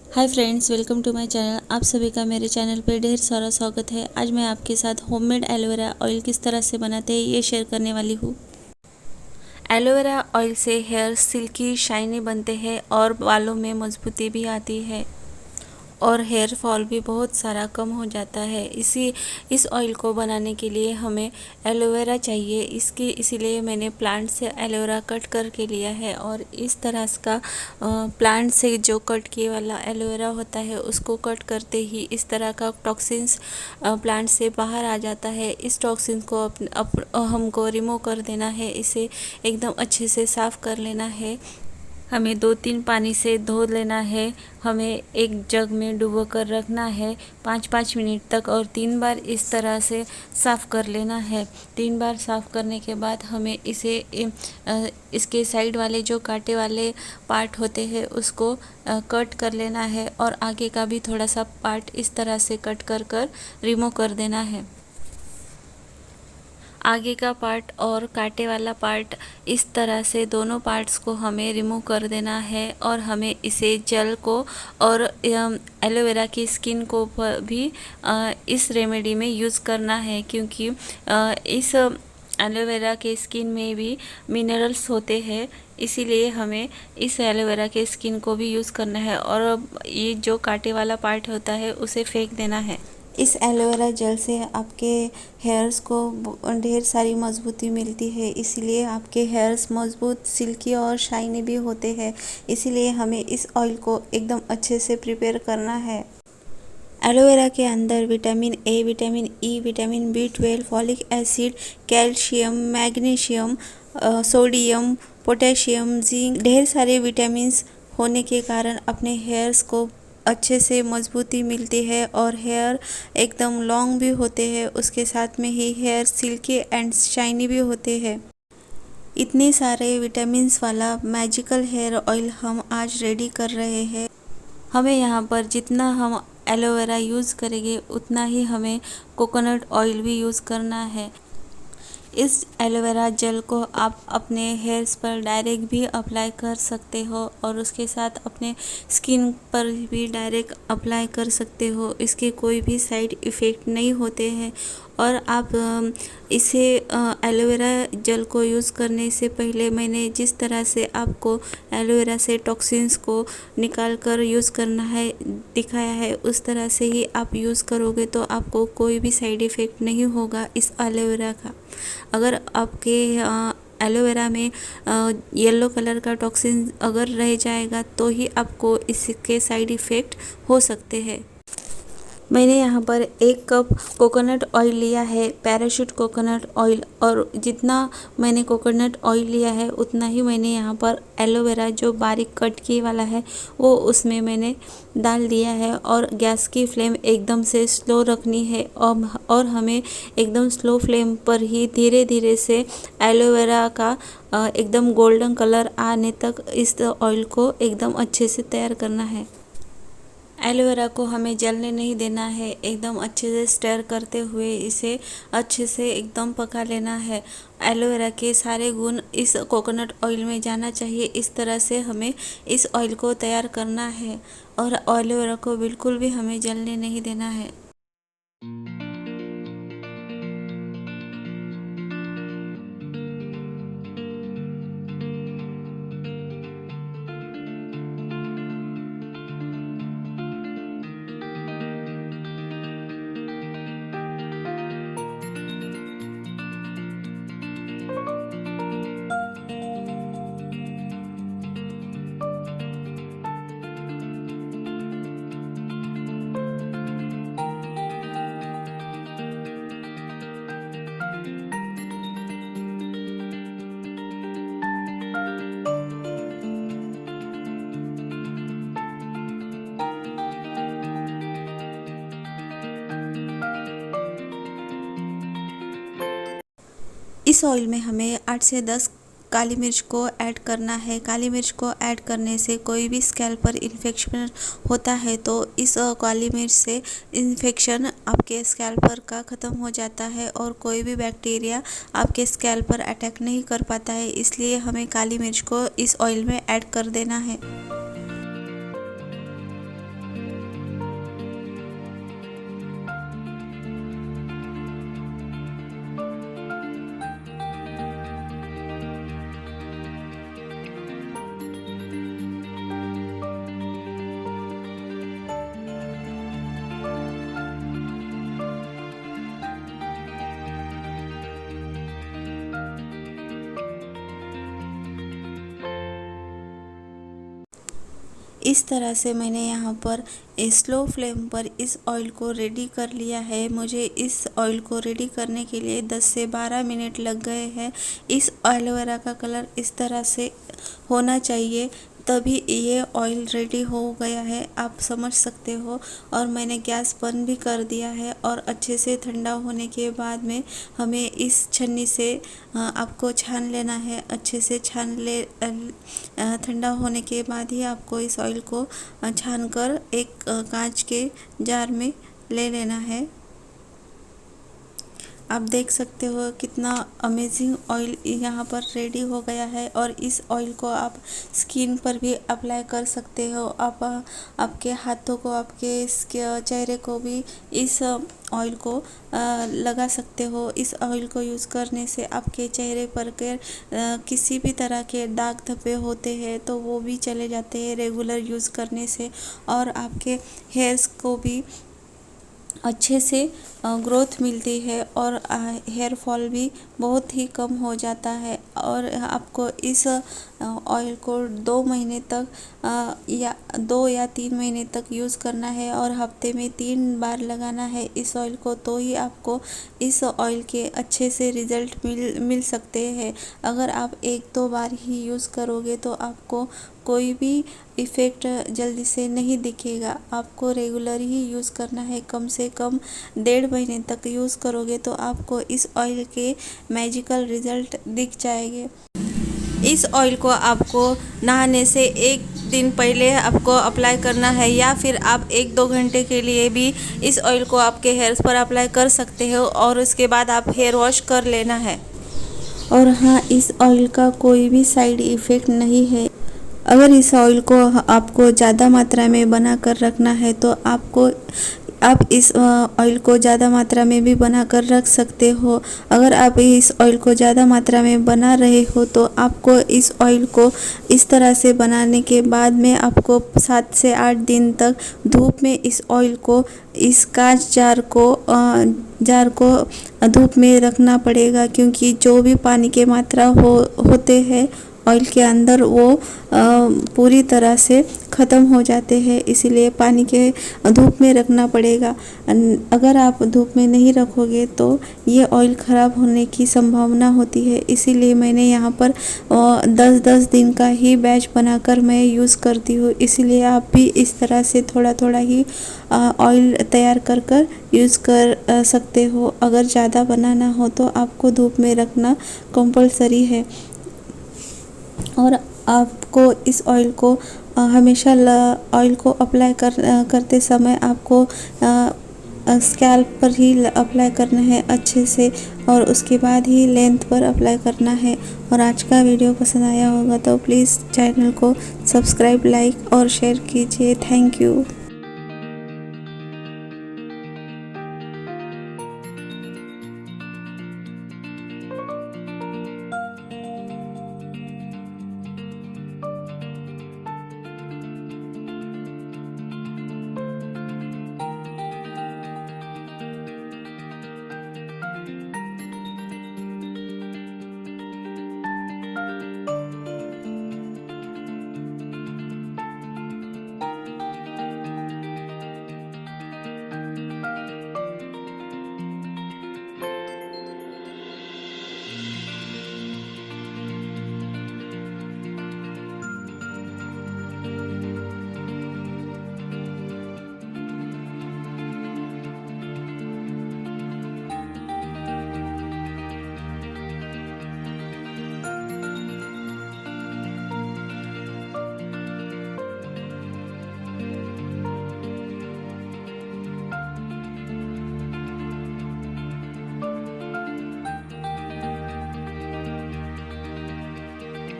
Hi friends, welcome to my channel. आप सभी का मेरे चैनल पे ढेर सारा स्वागत है। आज मैं आपके साथ होममेड एलोवेरा ऑयल किस तरह से बनाते हैं ये शेयर करने वाली हूँ। एलोवेरा ऑयल से हेयर सिल्की शाइनी बनते हैं और बालों में मजबूती भी आती है और हेयर फॉल भी बहुत सारा कम हो जाता है। इस ऑयल को बनाने के लिए हमें एलोवेरा चाहिए। इसीलिए मैंने प्लांट से एलोवेरा कट करके लिया है और इस तरह का प्लांट से जो कट किए वाला एलोवेरा होता है उसको कट करते ही इस तरह का टॉक्सिन्स प्लांट से बाहर आ जाता है। इस टॉक्सिन को हमको रिमूव कर देना है। इसे एकदम अच्छे से साफ़ कर लेना है। हमें 2-3 पानी से धो लेना है। हमें एक जग में डुबो कर रखना है 5-5 मिनट तक और 3 बार इस तरह से साफ़ कर लेना है। 3 बार साफ़ करने के बाद हमें इसके साइड वाले जो कांटे वाले पार्ट होते हैं उसको कट कर लेना है और आगे का भी थोड़ा सा पार्ट इस तरह से कट कर रिमूव कर देना है। आगे का पार्ट और कांटे वाला पार्ट इस तरह से दोनों पार्ट्स को हमें रिमूव कर देना है और हमें इसे जेल को और एलोवेरा की स्किन को भी इस रेमेडी में यूज़ करना है, क्योंकि इस एलोवेरा के स्किन में भी मिनरल्स होते हैं। इसीलिए हमें इस एलोवेरा के स्किन को भी यूज़ करना है और ये जो कांटे वाला पार्ट होता है उसे फेंक देना है। इस एलोवेरा जेल से आपके हेयर्स को ढेर सारी मजबूती मिलती है। इसीलिए आपके हेयर्स मजबूत, सिल्की और शाइनी भी होते हैं। इसीलिए हमें इस ऑयल को एकदम अच्छे से प्रिपेयर करना है। एलोवेरा के अंदर vitamin A, vitamin E, vitamin B12, folic acid, calcium, magnesium, sodium, potassium, zinc, ढेर सारे विटामिन्स होने के कारण अपने हेयर्स को अच्छे से मजबूती मिलती है और हेयर एकदम लॉन्ग भी होते हैं। उसके साथ में ही हेयर सिल्की एंड शाइनी भी होते हैं। इतने सारे विटामिन्स वाला मैजिकल हेयर ऑयल हम आज रेडी कर रहे हैं। हमें यहाँ पर जितना हम एलोवेरा यूज़ करेंगे उतना ही हमें कोकोनट ऑयल भी यूज़ करना है। इस एलोवेरा जेल को आप अपने हेयर्स पर डायरेक्ट भी अप्लाई कर सकते हो और उसके साथ अपने स्किन पर भी डायरेक्ट अप्लाई कर सकते हो। इसके कोई भी साइड इफ़ेक्ट नहीं होते हैं और आप इसे एलोवेरा जेल को यूज़ करने से पहले मैंने जिस तरह से आपको एलोवेरा से टॉक्सिन्स को निकाल कर यूज़ करना है दिखाया है, उस तरह से ही आप यूज़ करोगे तो आपको कोई भी साइड इफ़ेक्ट नहीं होगा इस एलोवेरा का। अगर आपके एलोवेरा में येलो कलर का टॉक्सिन अगर रह जाएगा तो ही आपको इसके साइड इफ़ेक्ट हो सकते हैं। मैंने यहाँ पर 1 कप कोकोनट ऑयल लिया है, पैराशूट कोकोनट ऑयल, और जितना मैंने कोकोनट ऑयल लिया है उतना ही मैंने यहाँ पर एलोवेरा जो बारीक कट किए वाला है वो उसमें मैंने डाल दिया है। और गैस की फ्लेम एकदम से स्लो रखनी है और हमें एकदम स्लो फ्लेम पर ही धीरे धीरे से एलोवेरा का एकदम गोल्डन कलर आने तक इस ऑयल को एकदम अच्छे से तैयार करना है। एलोवेरा को हमें जलने नहीं देना है। एकदम अच्छे से स्टर करते हुए इसे अच्छे से एकदम पका लेना है। एलोवेरा के सारे गुण इस कोकोनट ऑयल में जाना चाहिए। इस तरह से हमें इस ऑयल को तैयार करना है और एलोवेरा को बिल्कुल भी हमें जलने नहीं देना है। इस ऑयल में हमें 8 से 10 काली मिर्च को ऐड करना है। काली मिर्च को ऐड करने से कोई भी स्कैल्प पर इन्फेक्शन होता है तो इस काली मिर्च से इन्फेक्शन आपके स्कैल्प पर का ख़त्म हो जाता है और कोई भी बैक्टीरिया आपके स्कैल्प पर अटैक नहीं कर पाता है। इसलिए हमें काली मिर्च को इस ऑयल में ऐड कर देना है। इस तरह से मैंने यहाँ पर स्लो फ्लेम पर इस ऑयल को रेडी कर लिया है। मुझे इस ऑयल को रेडी करने के लिए 10 से 12 मिनट लग गए हैं। इस एलोवेरा का कलर इस तरह से होना चाहिए, तभी ये ऑयल रेडी हो गया है, आप समझ सकते हो। और मैंने गैस बंद भी कर दिया है और अच्छे से ठंडा होने के बाद में हमें इस छन्नी से आपको छान लेना है। अच्छे से छान ले, ठंडा होने के बाद ही आपको इस ऑयल को छान कर एक कांच के जार में ले लेना है। आप देख सकते हो कितना अमेजिंग ऑयल यहाँ पर रेडी हो गया है। और इस ऑयल को आप स्किन पर भी अप्लाई कर सकते हो। आप आपके हाथों को, आपके चेहरे को भी इस ऑयल को लगा सकते हो। इस ऑयल को यूज़ करने से आपके चेहरे पर के किसी भी तरह के दाग धब्बे होते हैं तो वो भी चले जाते हैं रेगुलर यूज़ करने से। और आपके हेयर्स को भी अच्छे से ग्रोथ मिलती है और हेयर फॉल भी बहुत ही कम हो जाता है। और आपको इस ऑयल को 2 महीने तक या 2 या 3 महीने तक यूज़ करना है और हफ्ते में 3 बार लगाना है इस ऑयल को, तो ही आपको इस ऑयल के अच्छे से रिज़ल्ट मिल सकते हैं। अगर आप 1-2 बार ही यूज़ करोगे तो आपको कोई भी इफ़ेक्ट जल्दी से नहीं दिखेगा। आपको रेगुलर ही यूज़ करना है, कम से कम 1.5 महीने तक यूज़ करोगे तो आपको इस ऑयल के मैजिकल रिज़ल्ट दिख जाएंगे। इस ऑयल को आपको नहाने से 1 दिन पहले आपको अप्लाई करना है, या फिर आप 1-2 घंटे के लिए भी इस ऑयल को आपके हेयर्स पर अप्लाई कर सकते हो और उसके बाद आप हेयर वॉश कर लेना है। और हाँ, इस ऑयल का कोई भी साइड इफ़ेक्ट नहीं है। अगर इस ऑयल को आपको ज़्यादा मात्रा में बना कर रखना है तो आप इस ऑयल को ज़्यादा मात्रा में भी बना कर रख सकते हो। अगर आप इस ऑयल को ज़्यादा मात्रा में बना रहे हो तो आपको इस ऑयल को इस तरह से बनाने के बाद में आपको 7 से 8 दिन तक धूप में इस ऑयल को, इस कांच जार को धूप में रखना पड़ेगा, क्योंकि जो भी पानी के मात्रा होते हैं ऑयल के अंदर वो पूरी तरह से ख़त्म हो जाते हैं, इसीलिए पानी के धूप में रखना पड़ेगा। अगर आप धूप में नहीं रखोगे तो ये ऑयल ख़राब होने की संभावना होती है। इसीलिए मैंने यहाँ पर 10-10 दिन का ही बैच बनाकर मैं यूज़ करती हूँ। इसीलिए आप भी इस तरह से थोड़ा थोड़ा ही ऑयल तैयार कर यूज़ कर सकते हो। अगर ज़्यादा बनाना हो तो आपको धूप में रखना कंपलसरी है। और आपको इस ऑयल को हमेशा ऑयल को अप्लाई करते समय आपको स्कैल्प पर ही अप्लाई करना है अच्छे से, और उसके बाद ही लेंथ पर अप्लाई करना है। और आज का वीडियो पसंद आया होगा तो प्लीज़ चैनल को सब्सक्राइब, लाइक और शेयर कीजिए। Thank you.